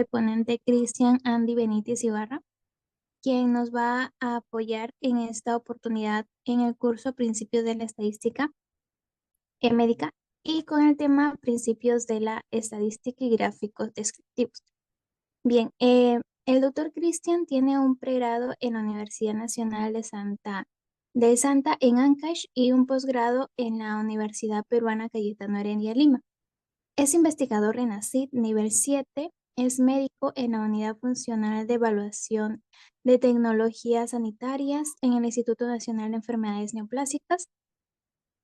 el ponente Cristian Andy Benítez Ibarra, quien nos va a apoyar en esta oportunidad en el curso Principios de la Estadística Médica y con el tema Principios de la Estadística y Gráficos Descriptivos. Bien, el doctor Cristian tiene un pregrado en la Universidad Nacional de Santa en Ancash y un posgrado en la Universidad Peruana Cayetano Heredia Lima. Es investigador en ACID nivel 7, es médico en la Unidad Funcional de Evaluación de Tecnologías Sanitarias en el Instituto Nacional de Enfermedades Neoplásicas,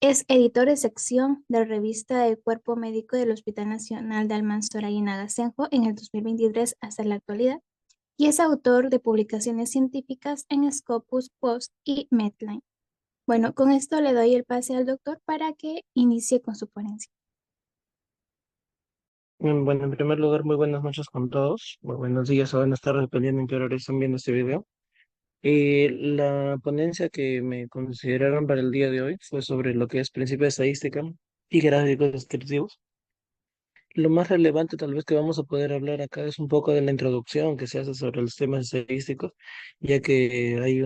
es editor de sección de revista del Cuerpo Médico del Hospital Nacional de Almanzora y Nagasenjo en el 2023 hasta la actualidad, y es autor de publicaciones científicas en Scopus, PLOS y Medline. Bueno, con esto le doy el pase al doctor para que inicie con su ponencia. Bueno, en primer lugar, muy buenas noches con todos. Muy buenos días o buenas tardes, dependiendo en qué horario están viendo este video. La ponencia que me consideraron para el día de hoy fue sobre lo que es principio de estadística y gráficos descriptivos. Lo más relevante tal vez que vamos a poder hablar acá es un poco de la introducción que se hace sobre los temas estadísticos, ya que hay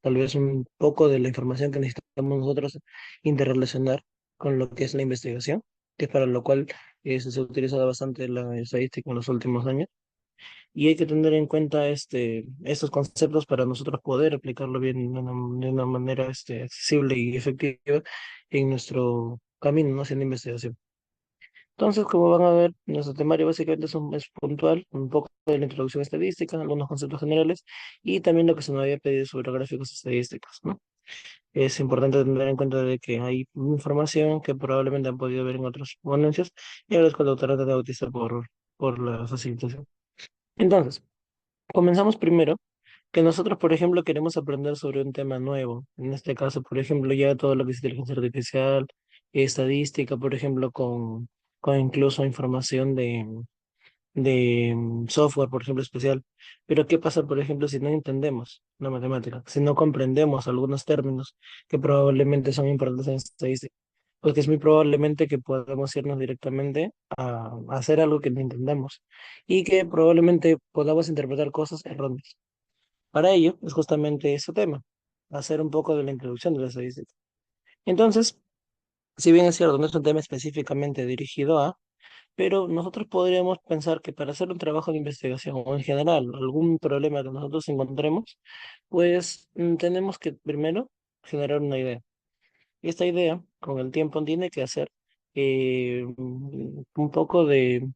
tal vez un poco de la información que necesitamos nosotros interrelacionar con lo que es la investigación, que es para lo cual se ha utilizado bastante la estadística en los últimos años. Y hay que tener en cuenta estos conceptos para nosotros poder aplicarlo bien de una manera accesible y efectiva en nuestro camino, ¿no? Haciendo investigación. Entonces, como van a ver, nuestro temario básicamente es puntual, un poco de la introducción estadística, algunos conceptos generales y también lo que se nos había pedido sobre gráficos estadísticos, ¿no? Es importante tener en cuenta de que hay información que probablemente han podido ver en otras ponencias y agradezco al doctor de Bautista por la facilitación. Entonces, comenzamos primero que nosotros, por ejemplo, queremos aprender sobre un tema nuevo. En este caso, por ejemplo, ya todo lo que es inteligencia artificial, estadística, por ejemplo, con incluso información de software, por ejemplo, especial. Pero ¿qué pasa, por ejemplo, si no entendemos la matemática? Si no comprendemos algunos términos que probablemente son importantes en estadística. Porque es muy probablemente que podamos irnos directamente a hacer algo que no entendamos y que probablemente podamos interpretar cosas erróneas. Para ello es justamente ese tema, hacer un poco de la introducción de la estadística. Entonces, si bien es cierto, no es un tema específicamente dirigido a, pero nosotros podríamos pensar que para hacer un trabajo de investigación o en general algún problema que nosotros encontremos, pues tenemos que primero generar una idea. Y esta idea, con el tiempo, tiene que hacer un poco de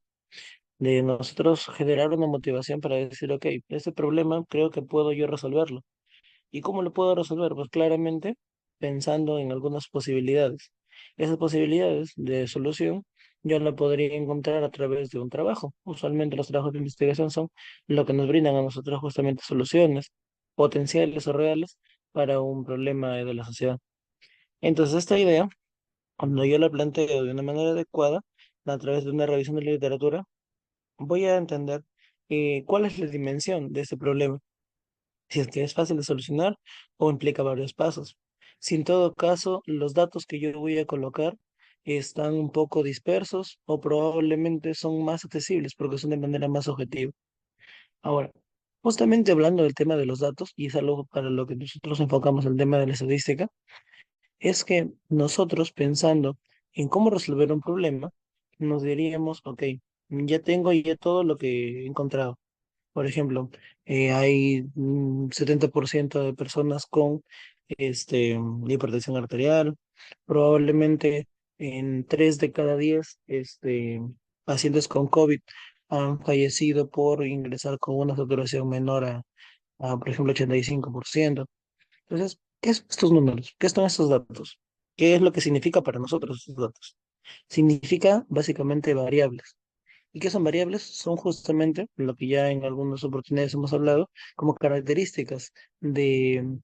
nosotros generar una motivación para decir, ok, este problema creo que puedo yo resolverlo. ¿Y cómo lo puedo resolver? Pues claramente pensando en algunas posibilidades. Esas posibilidades de solución yo la podría encontrar a través de un trabajo. Usualmente los trabajos de investigación son lo que nos brindan a nosotros justamente soluciones potenciales o reales para un problema de la sociedad. Entonces esta idea, cuando yo la planteo de una manera adecuada, a través de una revisión de la literatura, voy a entender cuál es la dimensión de este problema, si es que es fácil de solucionar o implica varios pasos. Si en todo caso los datos que yo voy a colocar están un poco dispersos o probablemente son más accesibles porque son de manera más objetiva. Ahora, justamente hablando del tema de los datos, y es algo para lo que nosotros enfocamos el tema de la estadística, es que nosotros pensando en cómo resolver un problema, nos diríamos, ok, ya tengo ya todo lo que he encontrado. Por ejemplo, hay un 70% de personas con hipertensión arterial. Probablemente en 3 de cada 10 pacientes con COVID han fallecido por ingresar con una saturación menor por ejemplo, 85%. Entonces, ¿qué son estos números? ¿Qué son estos datos? ¿Qué es lo que significa para nosotros estos datos? Significa básicamente variables. ¿Y qué son variables? Son justamente lo que ya en algunas oportunidades hemos hablado, como características de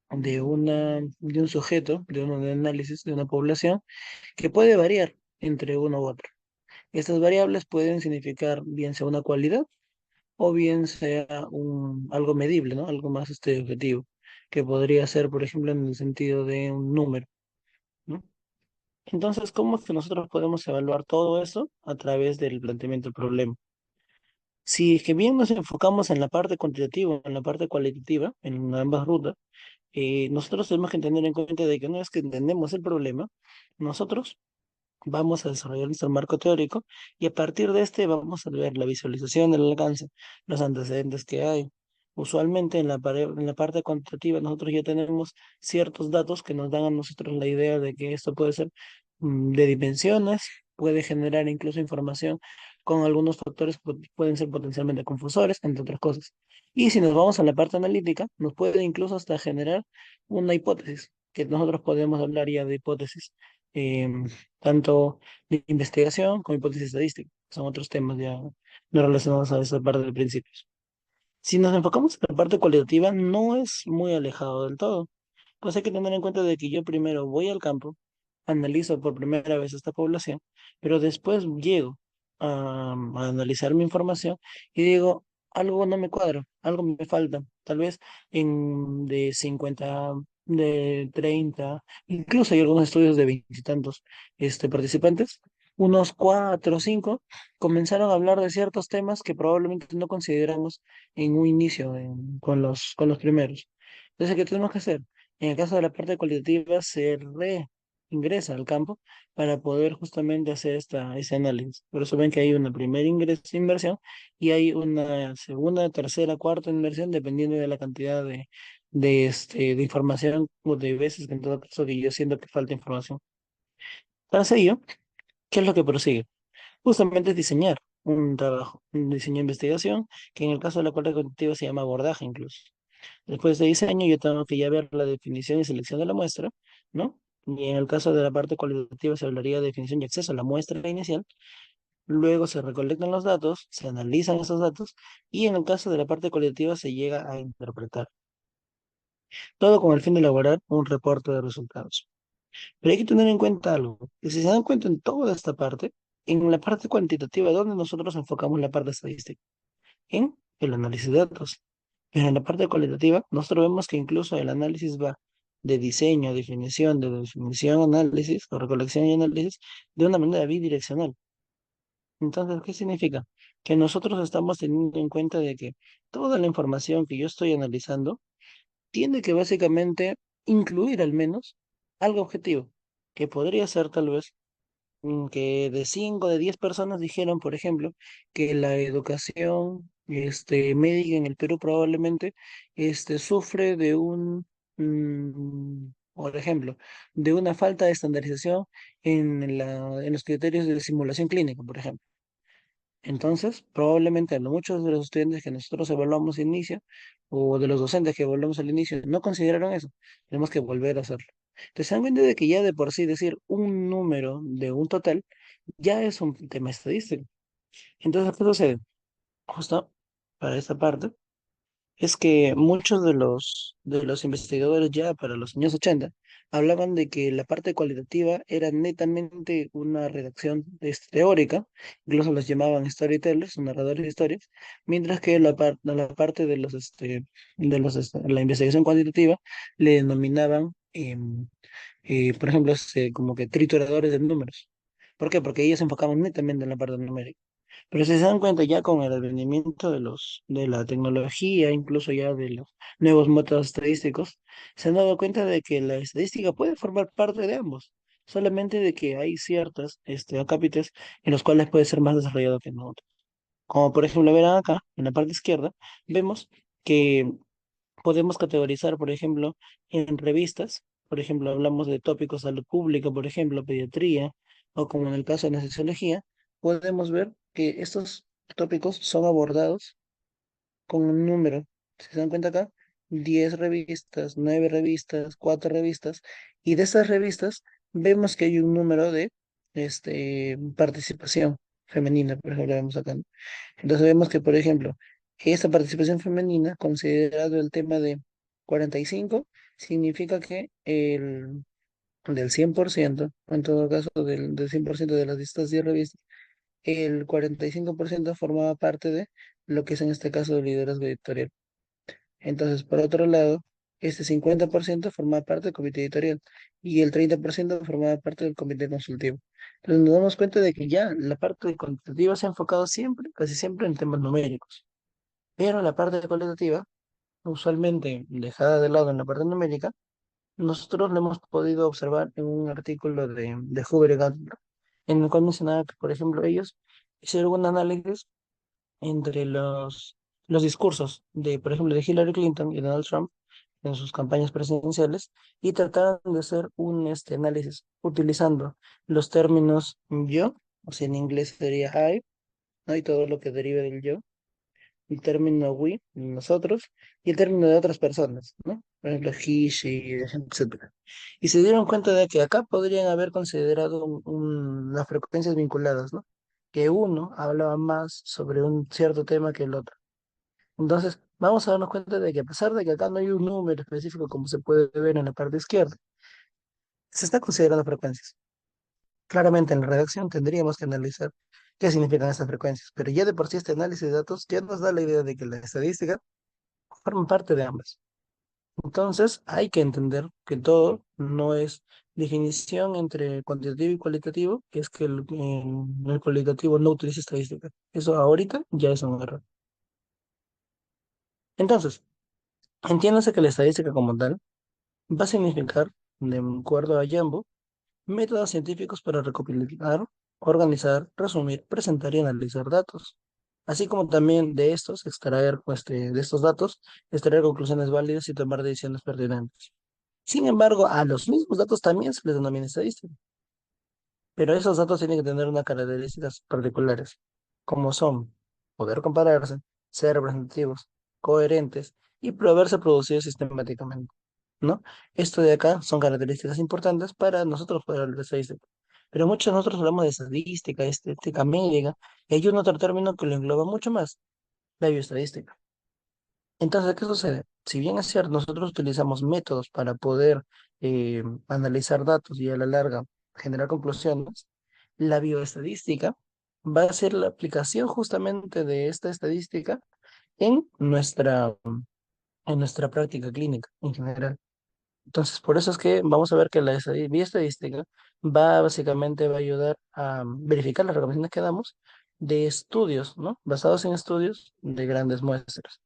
un sujeto, de un análisis, de una población, que puede variar entre uno u otro. Estas variables pueden significar bien sea una cualidad o bien sea algo medible, ¿no? Algo más objetivo, que podría ser, por ejemplo, en el sentido de un número, ¿no? Entonces, ¿cómo es que nosotros podemos evaluar todo eso? A través del planteamiento del problema. Si es que bien nos enfocamos en la parte cuantitativa, en la parte cualitativa, en ambas rutas, nosotros tenemos que tener en cuenta de que una vez que entendemos el problema, nosotros vamos a desarrollar nuestro marco teórico y a partir de este vamos a ver la visualización del alcance, los antecedentes que hay. Usualmente en la parte cuantitativa nosotros ya tenemos ciertos datos que nos dan a nosotros la idea de que esto puede ser de dimensiones, puede generar incluso información con algunos factores que pueden ser potencialmente confusores, entre otras cosas. Y si nos vamos a la parte analítica, nos puede incluso hasta generar una hipótesis, que nosotros podemos hablar ya de hipótesis. em, Tanto de investigación como hipótesis estadística. Son otros temas ya no relacionados a esa parte de principios. Si nos enfocamos en la parte cualitativa, no es muy alejado del todo. Pues hay que tener en cuenta de que yo primero voy al campo, analizo por primera vez esta población, pero después llego a analizar mi información y digo, algo no me cuadra, algo me falta. Tal vez de 50, de 30, incluso hay algunos estudios de veintitantos participantes, unos cuatro o cinco comenzaron a hablar de ciertos temas que probablemente no consideramos en un inicio con los primeros. Entonces, ¿qué tenemos que hacer? En el caso de la parte cualitativa, se reingresa al campo para poder justamente hacer ese análisis. Por eso ven que hay una primera inversión y hay una segunda, tercera, cuarta inversión, dependiendo de la cantidad de información o de veces que en todo caso que yo siento que falta información. Tras ello, ¿qué es lo que prosigue? Justamente es diseñar un trabajo, un diseño de investigación, que en el caso de la parte cualitativa se llama abordaje incluso. Después de diseño, yo tengo que ya ver la definición y selección de la muestra, ¿no? Y en el caso de la parte cualitativa se hablaría de definición y acceso a la muestra inicial. Luego se recolectan los datos, se analizan esos datos y en el caso de la parte cualitativa se llega a interpretar. Todo con el fin de elaborar un reporte de resultados. Pero hay que tener en cuenta algo, que si se dan cuenta en toda esta parte, en la parte cuantitativa, donde nosotros enfocamos la parte estadística, en el análisis de datos. Pero en la parte cualitativa, nosotros vemos que incluso el análisis va de definición, análisis, o recolección y análisis, de una manera bidireccional. Entonces, ¿qué significa? Que nosotros estamos teniendo en cuenta de que toda la información que yo estoy analizando tiene que básicamente incluir al menos algo objetivo, que podría ser tal vez que de 5 de 10 personas dijeron, por ejemplo, que la educación médica en el Perú probablemente sufre por ejemplo, de una falta de estandarización en los criterios de simulación clínica, por ejemplo. Entonces, probablemente muchos de los estudiantes que nosotros evaluamos al inicio o de los docentes que evaluamos al inicio no consideraron eso. Tenemos que volver a hacerlo. Entonces, se dan cuenta de que ya de por sí decir un número de un total ya es un tema estadístico. Entonces, ¿qué sucede? Justo para esta parte es que muchos de los investigadores ya para los años 80 hablaban de que la parte cualitativa era netamente una redacción teórica, incluso los llamaban storytellers, narradores de historias, mientras que la parte la investigación cuantitativa le denominaban, por ejemplo, como que trituradores de números. ¿Por qué? Porque ellos se enfocaban netamente en la parte numérica. Pero si se dan cuenta ya con el advenimiento de la tecnología, incluso ya de los nuevos métodos estadísticos, se han dado cuenta de que la estadística puede formar parte de ambos, solamente de que hay ciertos acápites en los cuales puede ser más desarrollado que en otros. Como por ejemplo, verán acá, en la parte izquierda, vemos que podemos categorizar, por ejemplo, en revistas, por ejemplo, hablamos de tópicos de salud pública, por ejemplo, pediatría, o como en el caso de anestesiología, podemos ver que estos tópicos son abordados con un número. Si se dan cuenta acá, 10 revistas, 9 revistas, 4 revistas, y de esas revistas vemos que hay un número de participación femenina, por ejemplo, vemos acá, ¿no? Entonces vemos que, por ejemplo, esta participación femenina, considerado el tema de 45, significa que del 100%, en todo caso del 100% de las listas de revistas, el 45% formaba parte de lo que es en este caso el liderazgo editorial. Entonces, por otro lado, Este 50% formaba parte del comité editorial y el 30% formaba parte del comité consultivo. Entonces nos damos cuenta de que ya la parte cuantitativa se ha enfocado siempre, casi siempre en temas numéricos, pero la parte cualitativa, usualmente dejada de lado en la parte numérica, nosotros lo hemos podido observar en un artículo de Huber y Gardner, en el cual mencionaba que, por ejemplo, ellos hicieron un análisis entre los discursos de, por ejemplo, de Hillary Clinton y Donald Trump en sus campañas presidenciales y trataron de hacer un análisis utilizando los términos yo, o sea, en inglés sería I, ¿no? Y todo lo que derive del yo, el término we, nosotros, y el término de otras personas, ¿no? Por ejemplo, he, she, etc. Y se dieron cuenta de que acá podrían haber considerado las frecuencias vinculadas, ¿no? Que uno hablaba más sobre un cierto tema que el otro. Entonces, vamos a darnos cuenta de que a pesar de que acá no hay un número específico como se puede ver en la parte izquierda, se está considerando frecuencias. Claramente en la redacción tendríamos que analizar qué significan estas frecuencias, pero ya de por sí este análisis de datos ya nos da la idea de que la estadística forma parte de ambas. Entonces, hay que entender que todo no es definición entre cuantitativo y cualitativo, que es que el cualitativo no utiliza estadística. Eso ahorita ya es un error. Entonces, entiéndase que la estadística como tal va a significar, de acuerdo a Jambo, métodos científicos para recopilar, organizar, resumir, presentar y analizar datos, así como también de estos extraer, de estos datos, extraer conclusiones válidas y tomar decisiones pertinentes. Sin embargo, a los mismos datos también se les denomina estadística, pero esos datos tienen que tener unas características particulares, como son poder compararse, ser representativos, coherentes y haberse producido sistemáticamente, ¿no? Esto de acá son características importantes para nosotros poder hablar de estadística. Pero muchos de nosotros hablamos de estadística, estética médica, y hay un otro término que lo engloba mucho más, la bioestadística. Entonces, ¿qué sucede? Si bien es cierto, nosotros utilizamos métodos para poder analizar datos y a la larga generar conclusiones, la bioestadística va a ser la aplicación justamente de esta estadística en nuestra práctica clínica en general. Entonces, por eso es que vamos a ver que la bioestadística va a ayudar a verificar las recomendaciones que damos de estudios, ¿no? Basados en estudios de grandes muestras.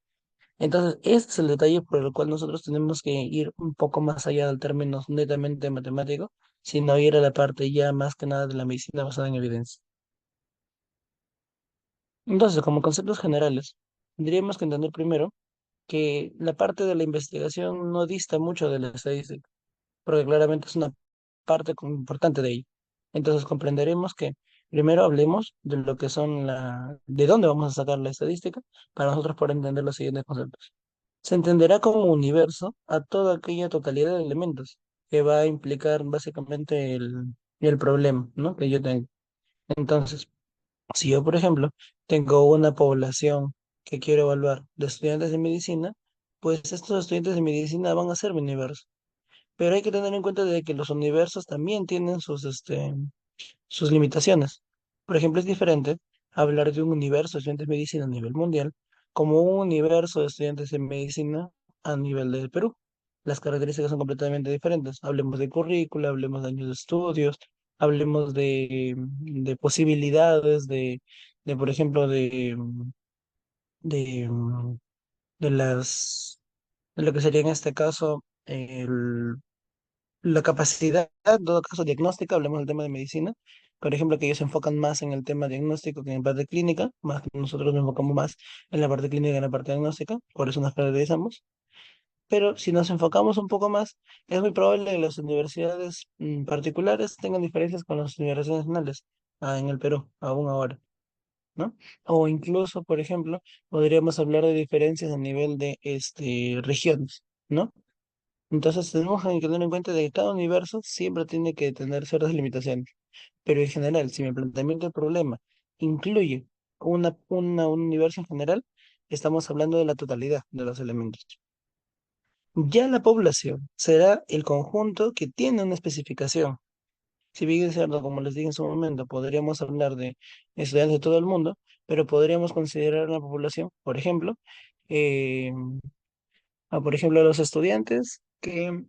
Entonces, este es el detalle por el cual nosotros tenemos que ir un poco más allá del término netamente matemático, sino ir a la parte ya más que nada de la medicina basada en evidencia. Entonces, como conceptos generales, tendríamos que entender primero que la parte de la investigación no dista mucho de la estadística, porque claramente es una parte importante de ello. Entonces, comprenderemos que primero hablemos de lo que de dónde vamos a sacar la estadística para nosotros poder entender los siguientes conceptos. Se entenderá como universo a toda aquella totalidad de elementos que va a implicar básicamente el problema, ¿no? Que yo tengo. Entonces, si yo, por ejemplo, tengo una población que quiero evaluar de estudiantes de medicina, pues estos estudiantes de medicina van a ser mi universo. Pero hay que tener en cuenta de que los universos también tienen sus limitaciones. Por ejemplo, es diferente hablar de un universo de estudiantes de medicina a nivel mundial como un universo de estudiantes de medicina a nivel del Perú. Las características son completamente diferentes. Hablemos de currícula, hablemos de años de estudios, hablemos de posibilidades por ejemplo, de, de las, de lo que sería en este caso la capacidad, en todo caso, diagnóstica, hablemos del tema de medicina, por ejemplo, que ellos se enfocan más en el tema diagnóstico que en la parte clínica, más que nosotros nos enfocamos más en la parte clínica que en la parte diagnóstica, por eso nos caracterizamos. Pero si nos enfocamos un poco más, es muy probable que las universidades particulares tengan diferencias con las universidades nacionales en el Perú, aún ahora, ¿no? O incluso, por ejemplo, podríamos hablar de diferencias a nivel de regiones, ¿no? Entonces tenemos que tener en cuenta de que cada universo siempre tiene que tener ciertas limitaciones. Pero en general, si mi planteamiento del problema incluye un universo en general, estamos hablando de la totalidad de los elementos. Ya la población será el conjunto que tiene una especificación. Si bien es cierto, como les dije en su momento, podríamos hablar de estudiantes de todo el mundo, pero podríamos considerar la población, por ejemplo, eh, por ejemplo, a los estudiantes que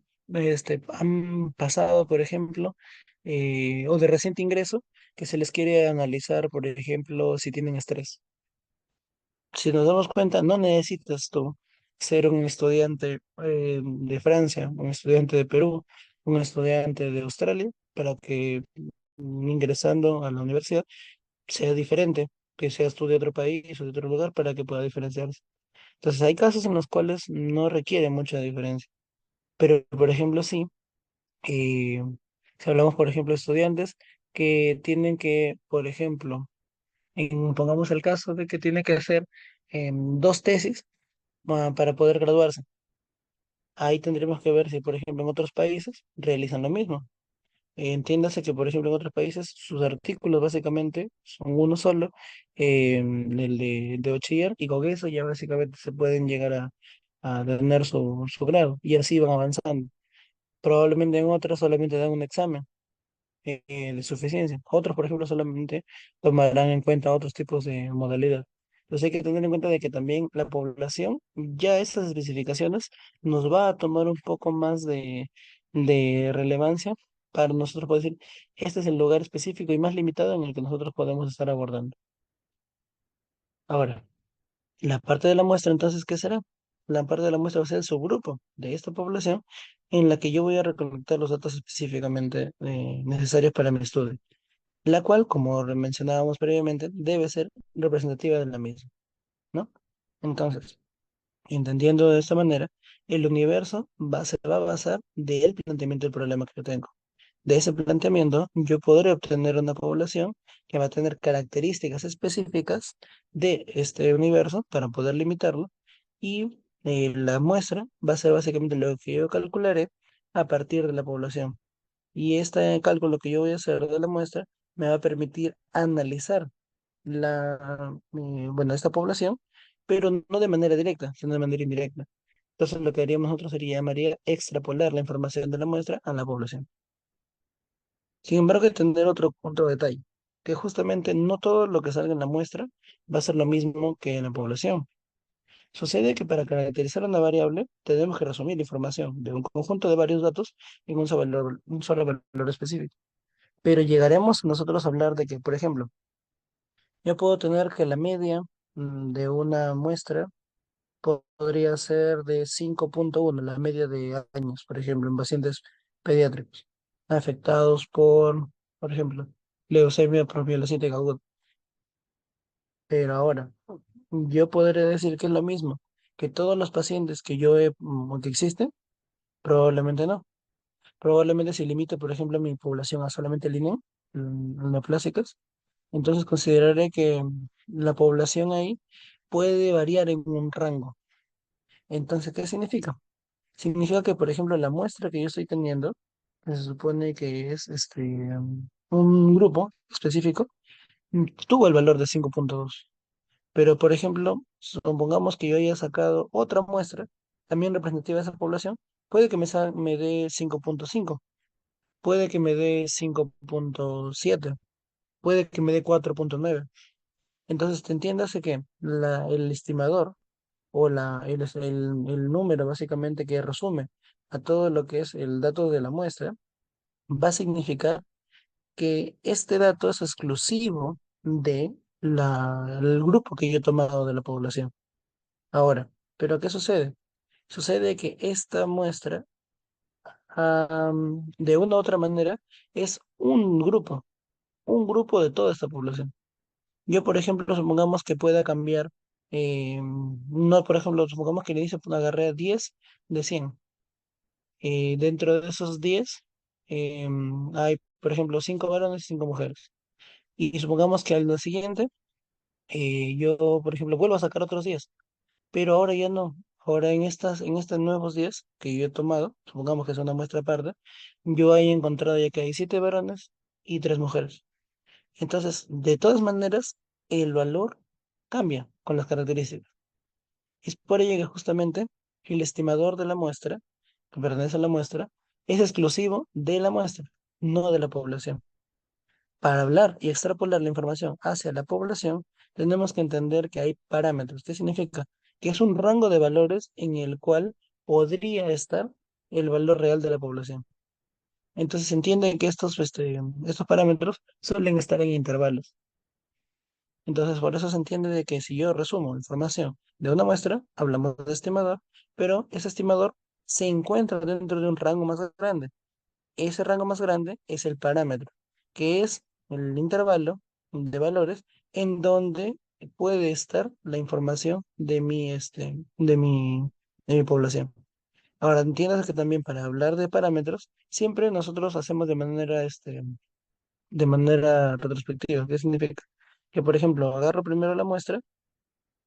han pasado, por ejemplo, o de reciente ingreso, que se les quiere analizar, por ejemplo, si tienen estrés. Si nos damos cuenta, no necesitas tú ser un estudiante de Francia, un estudiante de Perú, un estudiante de Australia, para que ingresando a la universidad sea diferente, que seas tú de otro país o de otro lugar para que pueda diferenciarse. Entonces hay casos en los cuales no requiere mucha diferencia, pero por ejemplo sí, eh, si hablamos por ejemplo de estudiantes que tienen que, por ejemplo, pongamos el caso de que tiene que hacer dos tesis para poder graduarse. Ahí tendremos que ver si, por ejemplo, en otros países realizan lo mismo. Entiéndase que, por ejemplo, en otros países sus artículos básicamente son uno solo, el de bachiller, y con eso ya básicamente se pueden llegar a tener su grado, y así van avanzando. Probablemente en otras solamente dan un examen de suficiencia. Otros, por ejemplo, solamente tomarán en cuenta otros tipos de modalidad. Entonces hay que tener en cuenta de que también la población, ya estas especificaciones, nos va a tomar un poco más de relevancia para nosotros poder decir, este es el lugar específico y más limitado en el que nosotros podemos estar abordando. Ahora, la parte de la muestra, entonces, ¿qué será? La parte de la muestra va a ser el subgrupo de esta población en la que yo voy a recolectar los datos específicamente necesarios para mi estudio, la cual, como mencionábamos previamente, debe ser representativa de la misma, ¿no? Entonces, entendiendo de esta manera, el universo se va a basar del planteamiento del problema que yo tengo. De ese planteamiento, yo podré obtener una población que va a tener características específicas de este universo para poder limitarlo, y la muestra va a ser básicamente lo que yo calcularé a partir de la población. Y este cálculo que yo voy a hacer de la muestra me va a permitir analizar esta población, pero no de manera directa, sino de manera indirecta. Entonces lo que haríamos nosotros sería, llamaría extrapolar la información de la muestra a la población. Sin embargo, hay que tener otro detalle, que justamente no todo lo que salga en la muestra va a ser lo mismo que en la población. Sucede que para caracterizar una variable tenemos que resumir la información de un conjunto de varios datos en un solo valor específico. Pero llegaremos nosotros a hablar de que, por ejemplo, yo puedo tener que la media de una muestra podría ser de 5,1, la media de años, por ejemplo, en pacientes pediátricos afectados por ejemplo, leucemia promielocítica aguda. Pero ahora, yo podré decir que es lo mismo que todos los pacientes que existen, probablemente no. Probablemente si limite, por ejemplo, mi población a solamente línea, neoplásicas, entonces consideraré que la población ahí puede variar en un rango. Entonces, ¿qué significa? Significa que, por ejemplo, la muestra que yo estoy teniendo, que se supone que es un grupo específico, tuvo el valor de 5,2. Pero, por ejemplo, supongamos que yo haya sacado otra muestra, también representativa de esa población, puede que me dé 5,5, puede que me dé 5,7, puede que me dé 4,9. Entonces, te entiéndase que el estimador o el número básicamente que resume a todo lo que es el dato de la muestra, va a significar que este dato es exclusivo del grupo que yo he tomado de la población. Ahora, ¿pero qué sucede? Sucede que esta muestra, de una u otra manera, es un grupo de toda esta población. Yo, por ejemplo, supongamos que pueda cambiar, no, por ejemplo, supongamos que le dice, pues, agarré 10 de 100. Dentro de esos 10 hay, por ejemplo, 5 varones y 5 mujeres. Y supongamos que al día siguiente, yo, por ejemplo, vuelvo a sacar otros 10, pero ahora ya no. Ahora en estos nuevos 10 que yo he tomado, supongamos que es una muestra aparte, yo he encontrado ya que hay 7 varones y 3 mujeres. Entonces, de todas maneras, el valor cambia con las características. Es por ello que justamente el estimador de la muestra, que pertenece a la muestra, es exclusivo de la muestra, no de la población. Para hablar y extrapolar la información hacia la población, tenemos que entender que hay parámetros. ¿Qué significa? Que es un rango de valores en el cual podría estar el valor real de la población. Entonces se entiende que estos parámetros suelen estar en intervalos. Entonces por eso se entiende de que si yo resumo información de una muestra, hablamos de estimador, pero ese estimador se encuentra dentro de un rango más grande. Ese rango más grande es el parámetro, que es el intervalo de valores en donde puede estar la información de mi población. Ahora, entiendas que también para hablar de parámetros, siempre nosotros hacemos de manera retrospectiva. ¿Qué significa? Que, por ejemplo, agarro primero la muestra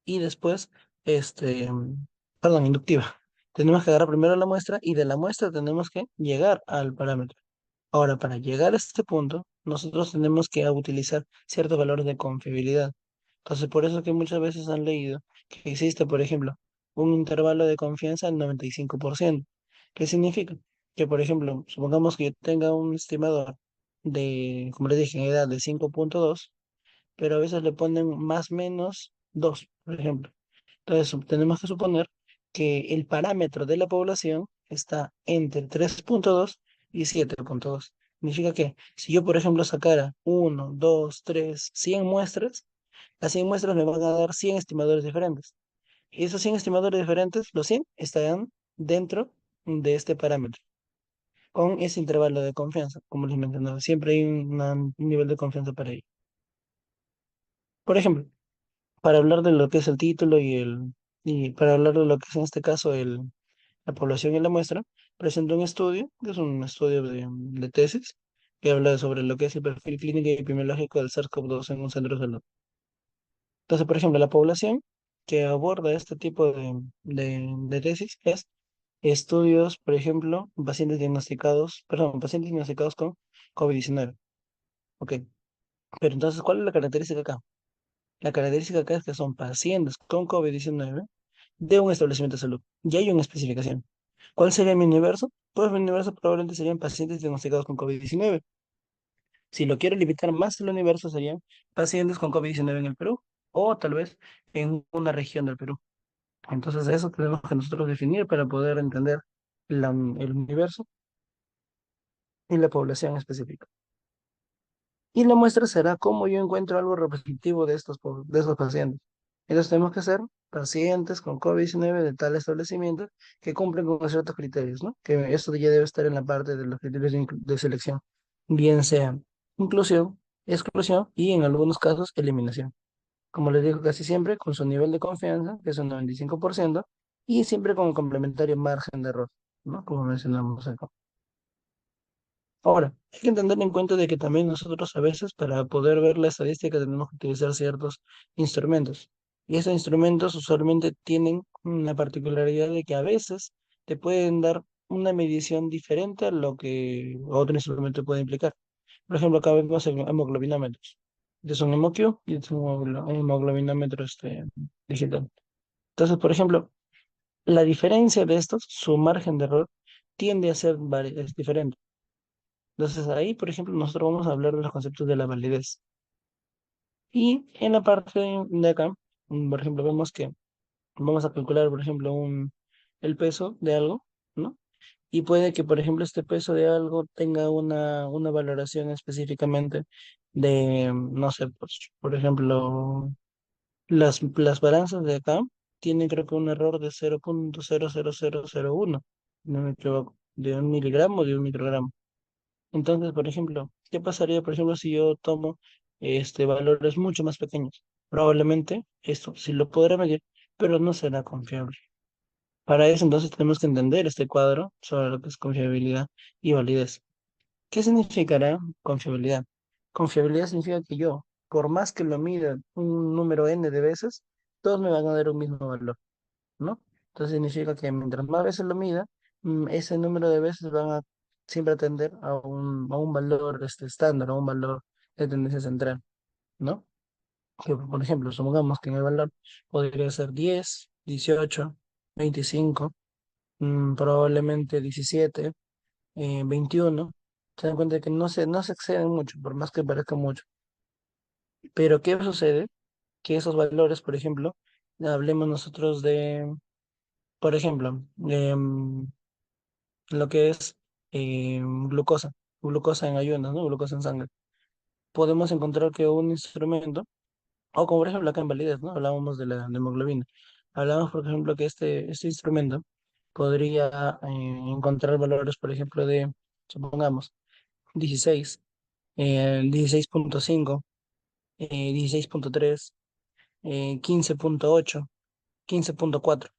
y después, este, perdón, inductiva. Tenemos que agarrar primero la muestra y de la muestra tenemos que llegar al parámetro. Ahora, para llegar a este punto, nosotros tenemos que utilizar ciertos valores de confiabilidad. Entonces, por eso que muchas veces han leído que existe, por ejemplo, un intervalo de confianza del 95%. ¿Qué significa? Que, por ejemplo, supongamos que yo tenga un estimador de, como les dije, en edad de 5,2, pero a veces le ponen más menos 2, por ejemplo. Entonces, tenemos que suponer que el parámetro de la población está entre 3,2 y 7,2. Significa que si yo, por ejemplo, sacara 1, 2, 3, 100 muestras, las 100 muestras me van a dar 100 estimadores diferentes. Y esos 100 estimadores diferentes, los 100 estarán dentro de este parámetro, con ese intervalo de confianza, como les mencionaba. Siempre hay un nivel de confianza para ello. Por ejemplo, para hablar de lo que es el título y para hablar de lo que es en este caso la población y la muestra, presentó un estudio, que es un estudio de tesis, que habla sobre lo que es el perfil clínico y epidemiológico del SARS-CoV-2 en un centro de salud. Entonces, por ejemplo, la población que aborda este tipo de tesis es estudios, por ejemplo, pacientes diagnosticados con COVID-19. Ok, pero entonces, ¿cuál es la característica acá? La característica acá es que son pacientes con COVID-19 de un establecimiento de salud. Ya hay una especificación. ¿Cuál sería mi universo? Pues mi universo probablemente serían pacientes diagnosticados con COVID-19. Si lo quiero limitar más el universo, serían pacientes con COVID-19 en el Perú o tal vez en una región del Perú. Entonces, eso tenemos que nosotros definir para poder entender el universo y la población específica. Y la muestra será cómo yo encuentro algo representativo de estos pacientes. Entonces tenemos que ser pacientes con COVID-19 de tal establecimiento que cumplen con ciertos criterios, ¿no? Que esto ya debe estar en la parte de los criterios de selección, bien sea inclusión, exclusión y en algunos casos eliminación. Como les digo casi siempre, con su nivel de confianza, que es un 95%, y siempre con el complementario margen de error, ¿no? Como mencionamos acá. Ahora, hay que tener en cuenta de que también nosotros a veces para poder ver la estadística tenemos que utilizar ciertos instrumentos. Y esos instrumentos usualmente tienen una particularidad de que a veces te pueden dar una medición diferente a lo que otro instrumento puede implicar. Por ejemplo, acá vemos hemoglobinómetros. Este es un HemoQ y este es un hemoglobinómetro digital. Entonces, por ejemplo, la diferencia de estos, su margen de error, tiende a ser es diferente. Entonces ahí, por ejemplo, nosotros vamos a hablar de los conceptos de la validez. Y en la parte de acá, por ejemplo, vemos que vamos a calcular, por ejemplo, el peso de algo, ¿no? Y puede que, por ejemplo, este peso de algo tenga una valoración específicamente de, no sé, pues, por ejemplo, las balanzas de acá tienen creo que un error de 0,00001, no me equivoco, de 1 miligramo o de 1 microgramo. Entonces, por ejemplo, ¿qué pasaría, por ejemplo, si yo tomo valores mucho más pequeños? Probablemente esto sí lo podré medir, pero no será confiable. Para eso, entonces, tenemos que entender este cuadro sobre lo que es confiabilidad y validez. ¿Qué significará confiabilidad? Confiabilidad significa que yo, por más que lo mida un número n de veces, todos me van a dar un mismo valor, ¿no? Entonces significa que mientras más veces lo mida, ese número de veces van a siempre tender a un valor estándar, a un valor de tendencia central, ¿no? Que, por ejemplo, supongamos que en el valor podría ser 10, 18, 25, probablemente 17, 21. Se dan cuenta de que no se exceden mucho, por más que parezca mucho. Pero ¿qué sucede? Que esos valores, por ejemplo, hablemos nosotros Por ejemplo, lo que es glucosa, glucosa en ayunas, ¿no? Glucosa en sangre. Podemos encontrar que un instrumento, o como por ejemplo acá en validez, ¿no? Hablábamos de la hemoglobina. Hablamos, por ejemplo, que este instrumento podría encontrar valores, por ejemplo, de, supongamos, 16, 16,5, 16,3, 15,8, 15,4.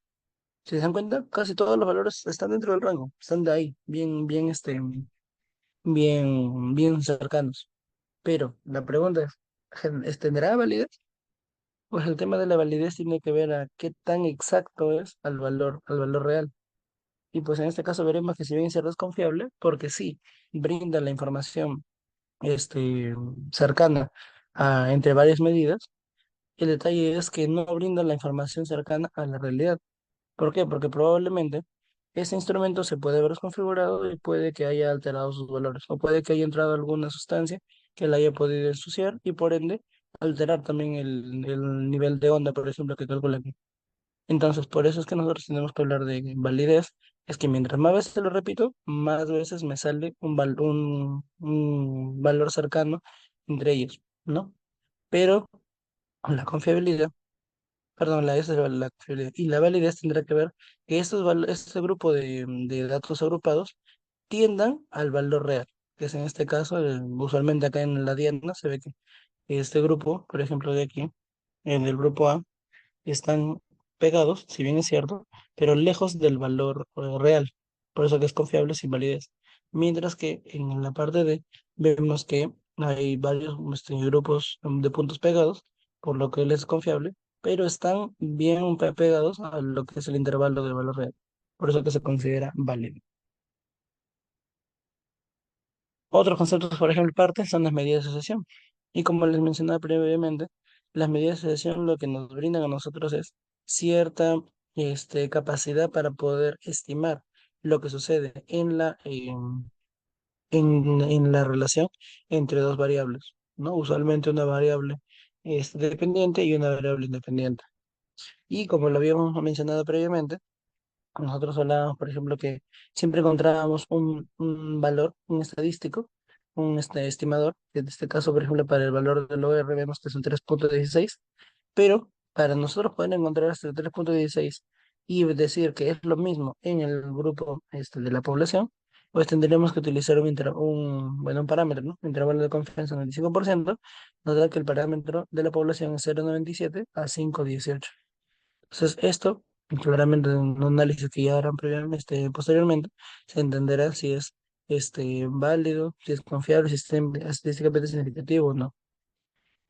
Si se dan cuenta, casi todos los valores están dentro del rango, están de ahí, bien cercanos. Pero la pregunta es, ¿tendrá validez? Pues el tema de la validez tiene que ver a qué tan exacto es al valor real. Y pues en este caso veremos que si bien es cierto es confiable, porque sí, brinda la información este, cercana entre varias medidas, el detalle es que no brinda la información cercana a la realidad. ¿Por qué? Porque probablemente ese instrumento se puede haber desconfigurado y puede que haya alterado sus valores, o puede que haya entrado alguna sustancia que la haya podido ensuciar y por ende alterar también el nivel de onda, por ejemplo, que calcula aquí. Entonces, por eso es que nosotros tenemos que hablar de validez. Es que mientras más veces lo repito, más veces me sale un valor cercano entre ellos, ¿no? Pero la confiabilidad, perdón, esa es la confiabilidad. Y la validez tendrá que ver que este grupo de datos agrupados tiendan al valor real, que es en este caso, usualmente acá en la diana se ve que este grupo, por ejemplo, de aquí, en el grupo A, están pegados, si bien es cierto, pero lejos del valor real. Por eso que es confiable sin validez. Mientras que en la parte D vemos que hay varios grupos de puntos pegados, por lo que él es confiable, pero están bien pegados a lo que es el intervalo de valor real. Por eso que se considera válido. Otros conceptos, por ejemplo, parte son las medidas de asociación. Y como les mencionaba previamente, las medidas de asociación lo que nos brindan a nosotros es cierta capacidad para poder estimar lo que sucede en la relación entre dos variables, ¿no? Usualmente una variable dependiente y una variable independiente. Y como lo habíamos mencionado previamente, nosotros hablábamos, por ejemplo, que siempre encontrábamos un valor, un estadístico, un estimador, que en este caso, por ejemplo, para el valor del OR vemos que es un 3,16, pero para nosotros poder encontrar este 3,16 y decir que es lo mismo en el grupo de la población, pues tendremos que utilizar un parámetro, ¿no? Intervalo de confianza 95%, nos da que el parámetro de la población es 0,97 a 5,18. Entonces, esto, claramente en un análisis que ya harán posteriormente, se entenderá si es válido, si es confiable, si es estadísticamente significativo o no.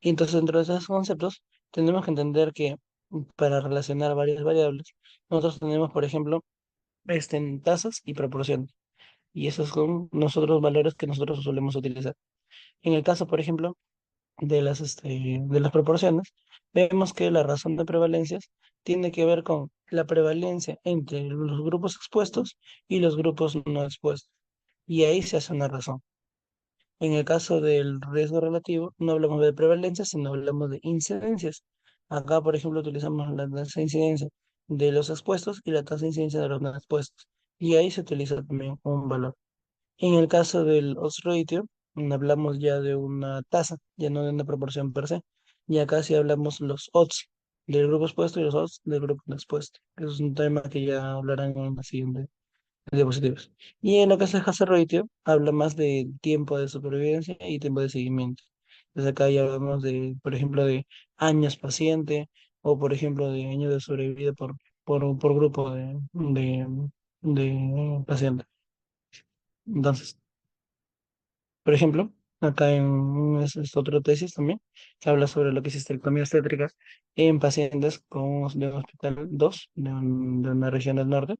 Y entonces, dentro de esos conceptos, tenemos que entender que para relacionar varias variables, nosotros tenemos, por ejemplo, en tasas y proporciones. Y esos son nosotros valores que nosotros solemos utilizar. En el caso, por ejemplo, de las proporciones, vemos que la razón de prevalencias tiene que ver con la prevalencia entre los grupos expuestos y los grupos no expuestos. Y ahí se hace una razón. En el caso del riesgo relativo, no hablamos de prevalencia, sino hablamos de incidencias. Acá, por ejemplo, utilizamos la tasa de incidencia de los expuestos y la tasa de incidencia de los no expuestos. Y ahí se utiliza también un valor. En el caso del odds ratio, hablamos ya de una tasa, ya no de una proporción per se. Y acá sí hablamos los odds del grupo expuesto y los odds del grupo no expuesto. Eso es un tema que ya hablarán en la siguiente diapositivas. Y en lo que es el hazard ratio, habla más de tiempo de supervivencia y tiempo de seguimiento. Entonces acá ya hablamos de, por ejemplo, de años paciente o, por ejemplo, de años de sobrevida por grupo de pacientes. Entonces, por ejemplo, acá es otra tesis también, que habla sobre lo que es histerectomía obstétrica en pacientes de un hospital 2 de una región del norte.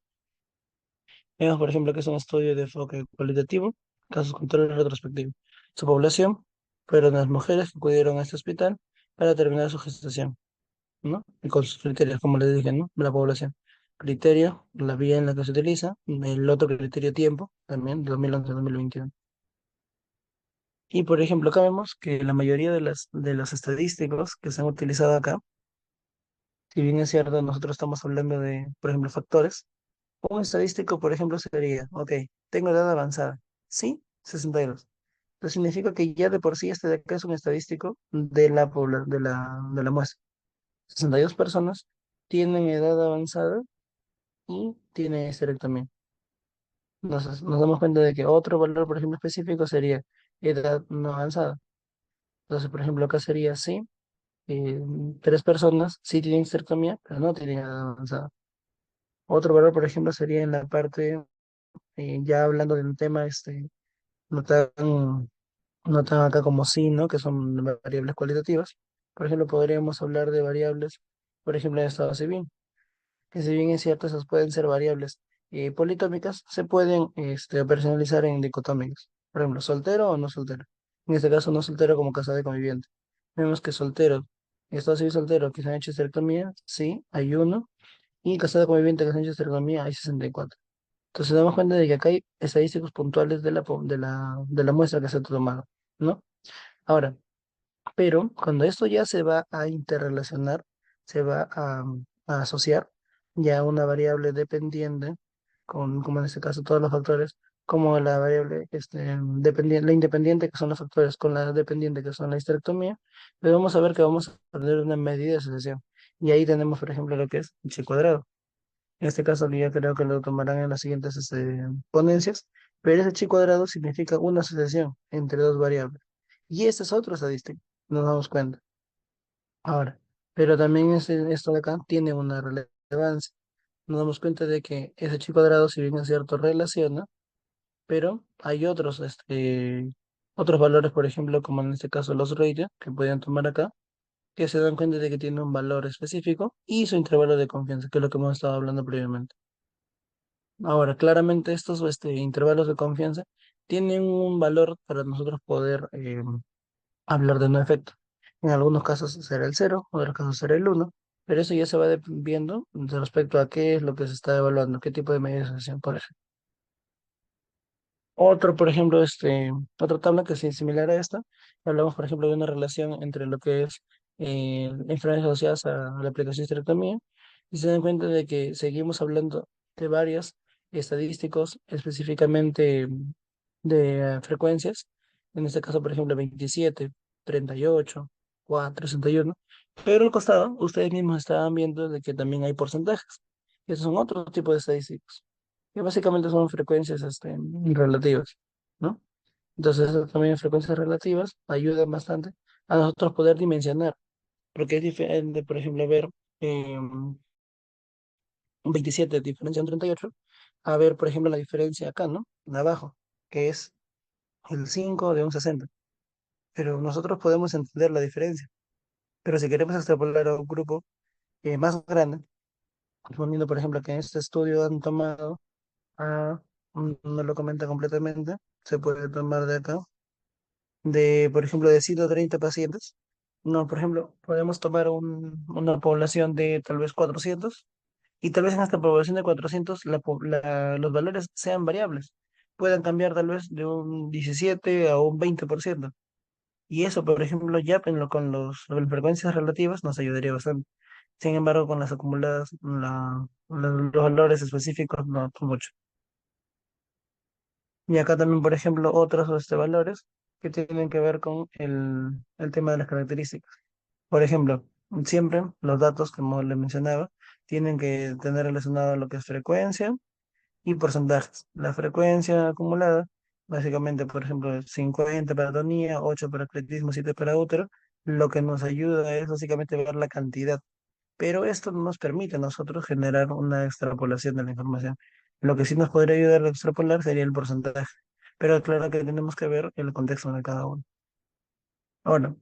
Vemos, por ejemplo, que es un estudio de enfoque cualitativo, casos control retrospectivo. Su población fueron las mujeres que acudieron a este hospital para terminar su gestación, ¿no? Y con sus criterios, como les dije, ¿no? La población. Criterio, la vía en la que se utiliza, el otro criterio tiempo, también, 2011-2021. Y por ejemplo, acá vemos que la mayoría de los estadísticos que se han utilizado acá Si bien es cierto, nosotros estamos hablando de, por ejemplo, factores. Un estadístico, por ejemplo, sería, ok, tengo edad avanzada, sí, 62. Eso significa que ya de por sí este de acá es un estadístico de la muestra. 62 personas tienen edad avanzada y tienen esterectomía. Nos damos cuenta de que otro valor, por ejemplo, específico sería edad no avanzada. Entonces, por ejemplo, acá sería sí, eh, tres personas sí tienen esterectomía, pero no tienen edad avanzada. Otro valor, por ejemplo, sería en la parte, ya hablando de un tema no tan, no tan acá como sí, ¿no? Que son variables cualitativas. Por ejemplo, podríamos hablar de variables, por ejemplo, en estado civil, que si bien es cierto, esas pueden ser variables politómicas, se pueden operacionalizar en dicotómicas. Por ejemplo, soltero o no soltero. En este caso, no soltero como casado y conviviente. Vemos que soltero, estado civil soltero, que se han hecho histerectomía, sí, hay uno, y casado conviviente que se han hecho histerectomía, hay 64. Entonces, damos cuenta de que acá hay estadísticos puntuales de la muestra que se ha tomado, ¿no? Ahora, pero cuando esto ya se va a interrelacionar, se va a asociar ya a una variable dependiente, como en este caso todos los factores, como la variable dependiente, la independiente que son los factores con la dependiente que son la histerectomía, pues vamos a ver que vamos a tener una medida de asociación. Y ahí tenemos, por ejemplo, lo que es chi cuadrado. En este caso ya creo que lo tomarán en las siguientes ponencias, pero ese chi cuadrado significa una asociación entre dos variables. Y este es otro estadístico, nos damos cuenta. Ahora, pero también esto de acá tiene una relevancia. Nos damos cuenta de que ese chi cuadrado, si bien es cierto, relaciona, pero hay otros valores, por ejemplo, como en este caso los ratios, que podrían tomar acá, que se dan cuenta de que tiene un valor específico y su intervalo de confianza, que es lo que hemos estado hablando previamente. Ahora, claramente estos intervalos de confianza tienen un valor para nosotros poder hablar de un efecto. En algunos casos será el cero, en otros casos será el uno, pero eso ya se va viendo respecto a qué es lo que se está evaluando, qué tipo de medida de asociación, por ejemplo. Otro, por ejemplo, otra tabla que es similar a esta, hablamos, por ejemplo, de una relación entre lo que es enfermedades asociadas a la aplicación de esterectomía, y se dan cuenta de que seguimos hablando de varias estadísticos, específicamente de frecuencias, en este caso, por ejemplo, 27, 38, 4, 61, pero al costado, ustedes mismos estaban viendo de que también hay porcentajes, y esos son otro tipo de estadísticos que básicamente son frecuencias relativas, ¿no? Entonces, esas también frecuencias relativas ayudan bastante a nosotros poder dimensionar, porque es diferente, por ejemplo, ver un 27 de diferencia de un 38, a ver, por ejemplo, la diferencia acá, ¿no? De abajo, que es el 5 de un 60. Pero nosotros podemos entender la diferencia. Pero si queremos extrapolar a un grupo más grande, suponiendo, por ejemplo, que en este estudio han tomado no lo comenta completamente, se puede tomar de acá, por ejemplo, de 130 pacientes. No, por ejemplo, podemos tomar una población de tal vez 400 y tal vez en esta población de 400 los valores sean variables. Puedan cambiar tal vez de un 17 a un 20%. Y eso, por ejemplo, ya con las frecuencias relativas nos ayudaría bastante. Sin embargo, con las acumuladas, los valores específicos no mucho. Y acá también, por ejemplo, otros valores que tienen que ver con el tema de las características. Por ejemplo, siempre los datos, como le mencionaba, tienen que tener relacionado lo que es frecuencia y porcentajes. La frecuencia acumulada, básicamente, por ejemplo, 50 para atonía, 8 para atletismo, 7 para útero, lo que nos ayuda es básicamente ver la cantidad. Pero esto no nos permite a nosotros generar una extrapolación de la información. Lo que sí nos podría ayudar a extrapolar sería el porcentaje. Pero claro que tenemos que ver el contexto de cada uno. Ahora,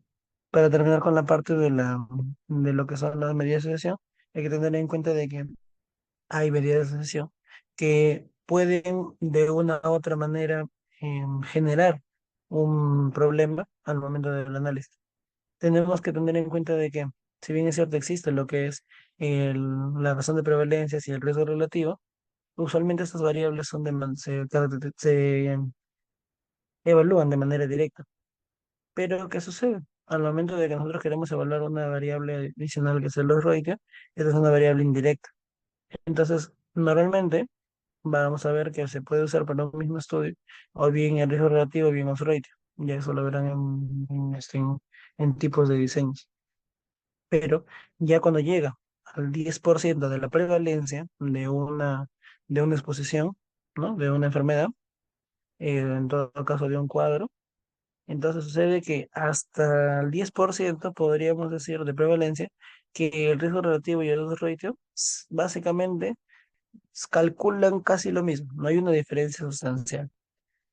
para terminar con la parte de lo que son las medidas de asociación, hay que tener en cuenta de que hay medidas de asociación que pueden de una u otra manera generar un problema al momento del análisis. Tenemos que tener en cuenta de que, si bien es cierto, existe lo que es la razón de prevalencias y el riesgo relativo, usualmente estas variables se evalúan de manera directa. Pero, ¿qué sucede? al momento de que nosotros queremos evaluar una variable adicional que es el loss ratio, esta es una variable indirecta. Entonces, normalmente vamos a ver que se puede usar para un mismo estudio, o bien el riesgo relativo, o bien loss ratio. Ya eso lo verán en tipos de diseños. Pero ya cuando llega al 10% de la prevalencia de una exposición, ¿no? De una enfermedad, en todo caso de un cuadro, entonces sucede que hasta el 10% podríamos decir de prevalencia que el riesgo relativo y el odds ratio básicamente calculan casi lo mismo, no hay una diferencia sustancial.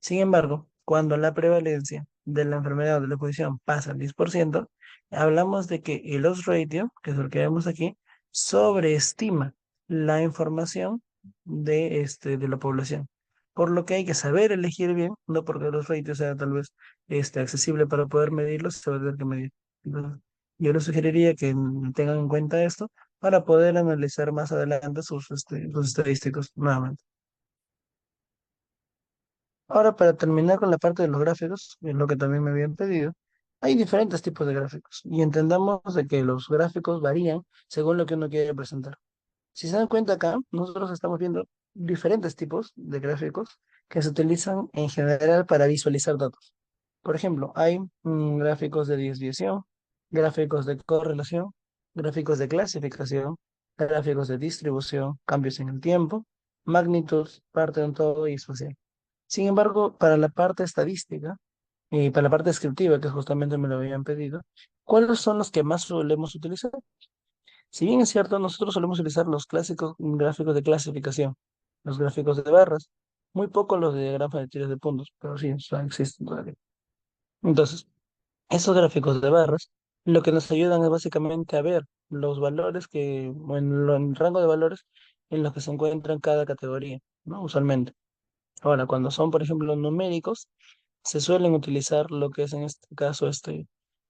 Sin embargo, cuando la prevalencia de la enfermedad de la exposición pasa al 10%, hablamos de que el odds ratio, que es lo que vemos aquí, sobreestima la información de la población. Por lo que hay que saber elegir bien, no porque el odds ratio sea tal vez accesible para poder medirlo, se va a tener que medir. Entonces, yo les sugeriría que tengan en cuenta esto para poder analizar más adelante sus estadísticos nuevamente. Ahora, para terminar con la parte de los gráficos, que es lo que también me habían pedido, hay diferentes tipos de gráficos y entendamos de que los gráficos varían según lo que uno quiere presentar. Si se dan cuenta acá, nosotros estamos viendo diferentes tipos de gráficos que se utilizan en general para visualizar datos. Por ejemplo, hay gráficos de desviación, gráficos de correlación, gráficos de clasificación, gráficos de distribución, cambios en el tiempo, magnitud, parte de un todo y espacial. Sin embargo, para la parte estadística y para la parte descriptiva, que justamente me lo habían pedido, ¿cuáles son los que más solemos utilizar? Si bien es cierto, nosotros solemos utilizar los clásicos gráficos de clasificación, los gráficos de barras, muy poco los de diagrama de tiras de puntos, pero sí, existen todavía. Entonces, esos gráficos de barras lo que nos ayudan es básicamente a ver los valores o en el rango de valores en los que se encuentran cada categoría, ¿no? Usualmente. Ahora, cuando son, por ejemplo, numéricos, se suelen utilizar lo que es en este caso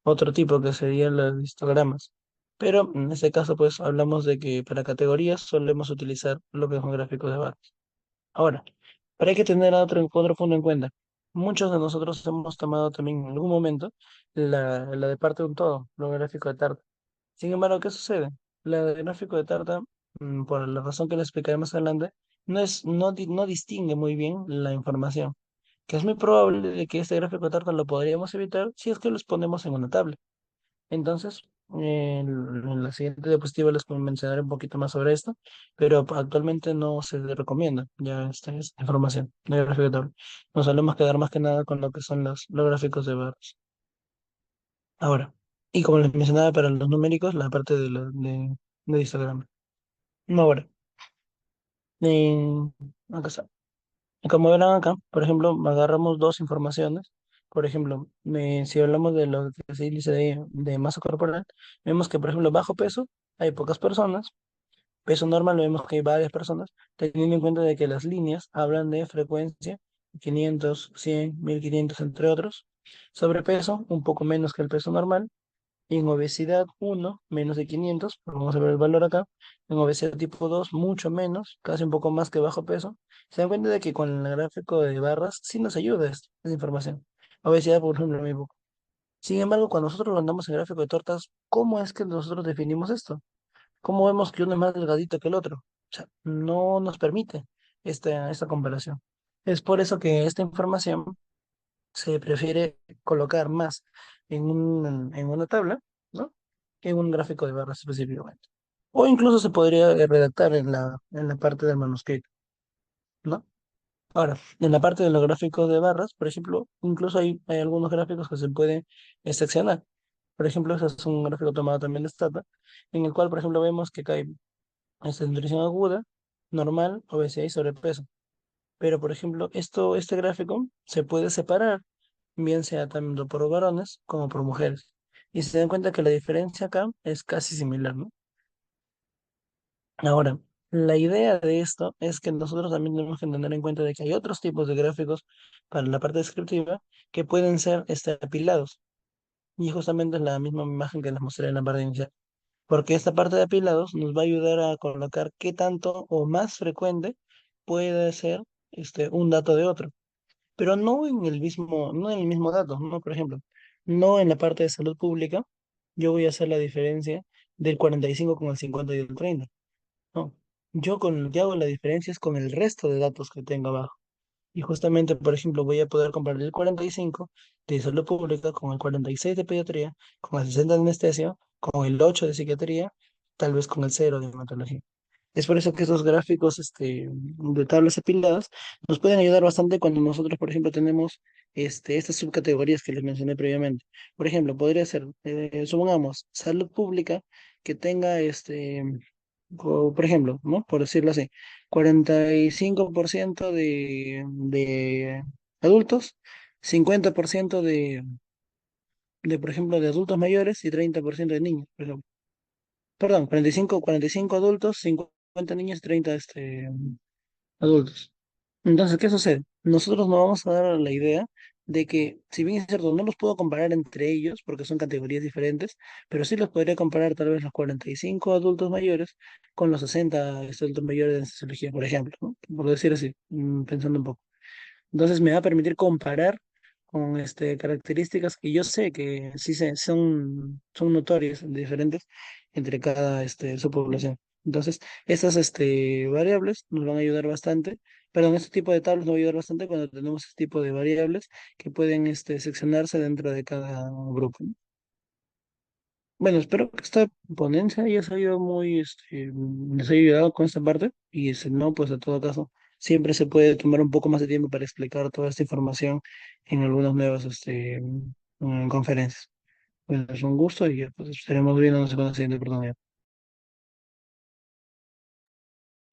otro tipo que serían los histogramas. Pero en este caso, pues hablamos de que para categorías solemos utilizar lo que es un gráfico de barras. Ahora, pero hay que tener otro punto en cuenta. Muchos de nosotros hemos tomado también en algún momento la de parte de un todo, los gráficos de Tarta. Sin embargo, ¿qué sucede? La de gráfico de Tarta, por la razón que le explicaré más adelante, no distingue muy bien la información, que es muy probable de que este gráfico de Tarta lo podríamos evitar si es que los ponemos en una tabla. Entonces, en la siguiente diapositiva les mencionaré un poquito más sobre esto, pero actualmente no se recomienda ya esta es información de gráfico de tabla. Nos solemos quedar más que nada con lo que son los gráficos de barras. Ahora, y como les mencionaba para los numéricos, la parte de histograma. No, ahora, en, acá está. Como verán acá, por ejemplo, agarramos dos informaciones. Por ejemplo, si hablamos de lo que es el índice de masa corporal, vemos que, por ejemplo, bajo peso hay pocas personas, peso normal vemos que hay varias personas, teniendo en cuenta de que las líneas hablan de frecuencia, 500, 100, 1500, entre otros. Sobrepeso, un poco menos que el peso normal. En obesidad uno menos de 500, pero vamos a ver el valor acá. En obesidad tipo 2 mucho menos, casi un poco más que bajo peso. Se dan cuenta de que con el gráfico de barras sí nos ayuda esta información. Obesidad, por ejemplo, muy poco. Sin embargo, cuando nosotros lo andamos en gráfico de tortas, ¿cómo es que nosotros definimos esto? ¿Cómo vemos que uno es más delgadito que el otro? O sea, no nos permite esta comparación. Es por eso que esta información se prefiere colocar más en una tabla, ¿no? Que en un gráfico de barras específicamente. O incluso se podría redactar en la parte del manuscrito, ¿no? Ahora, en la parte de los gráficos de barras, por ejemplo, incluso hay algunos gráficos que se pueden seccionar. Por ejemplo, ese es un gráfico tomado también de Stata, en el cual, por ejemplo, vemos que cae esta nutrición aguda, normal, obesidad y sobrepeso. Pero, por ejemplo, este gráfico se puede separar bien sea tanto por varones como por mujeres. Y se dan cuenta que la diferencia acá es casi similar, ¿no? Ahora, la idea de esto es que nosotros también tenemos que tener en cuenta de que hay otros tipos de gráficos para la parte descriptiva que pueden ser apilados. Y justamente es la misma imagen que les mostré en la parte inicial. Porque esta parte de apilados nos va a ayudar a colocar qué tanto o más frecuente puede ser un dato de otro, pero no en el mismo dato, ¿no? Por ejemplo, no en la parte de salud pública, yo voy a hacer la diferencia del 45 con el 50 y el 30. No, yo con lo que hago la diferencia es con el resto de datos que tengo abajo. Y justamente, por ejemplo, voy a poder comparar el 45 de salud pública con el 46 de pediatría, con el 60 de anestesia, con el 8 de psiquiatría, tal vez con el 0 de hematología. Es por eso que estos gráficos de tablas apiladas nos pueden ayudar bastante cuando nosotros, por ejemplo, tenemos estas subcategorías que les mencioné previamente. Por ejemplo, podría ser, supongamos, salud pública que tenga, por ejemplo, ¿no? Por decirlo así, 45% de adultos, 50% por ejemplo, de adultos mayores y 30% de niños, por ejemplo. Perdón, 45 adultos, 50 niños, 30 adultos. Entonces, ¿qué sucede? Nosotros nos vamos a dar la idea de que, si bien es cierto, no los puedo comparar entre ellos porque son categorías diferentes, pero sí los podría comparar tal vez los 45 adultos mayores con los 60 adultos mayores de anestesiología, por ejemplo, ¿no? Por decir así, pensando un poco. Entonces me va a permitir comparar con características que yo sé que sí son notorias, diferentes entre cada subpoblación. Entonces, estas variables nos van a ayudar bastante, perdón, este tipo de tablas nos va a ayudar bastante cuando tenemos este tipo de variables que pueden seccionarse dentro de cada grupo, ¿no? Bueno, espero que esta ponencia haya salido muy, les haya ayudado con esta parte y si no, pues en todo caso, siempre se puede tomar un poco más de tiempo para explicar toda esta información en algunas nuevas conferencias. Bueno, es un gusto y pues estaremos viéndonos en la siguiente oportunidad.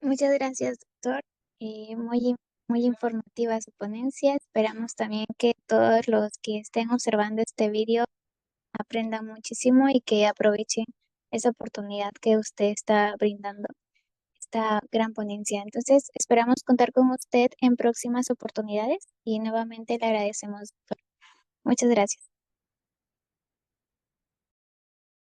Muchas gracias, doctor. Muy informativa su ponencia. Esperamos también que todos los que estén observando este vídeo aprendan muchísimo y que aprovechen esa oportunidad que usted está brindando, esta gran ponencia. Entonces, esperamos contar con usted en próximas oportunidades y nuevamente le agradecemos, doctor. Muchas gracias.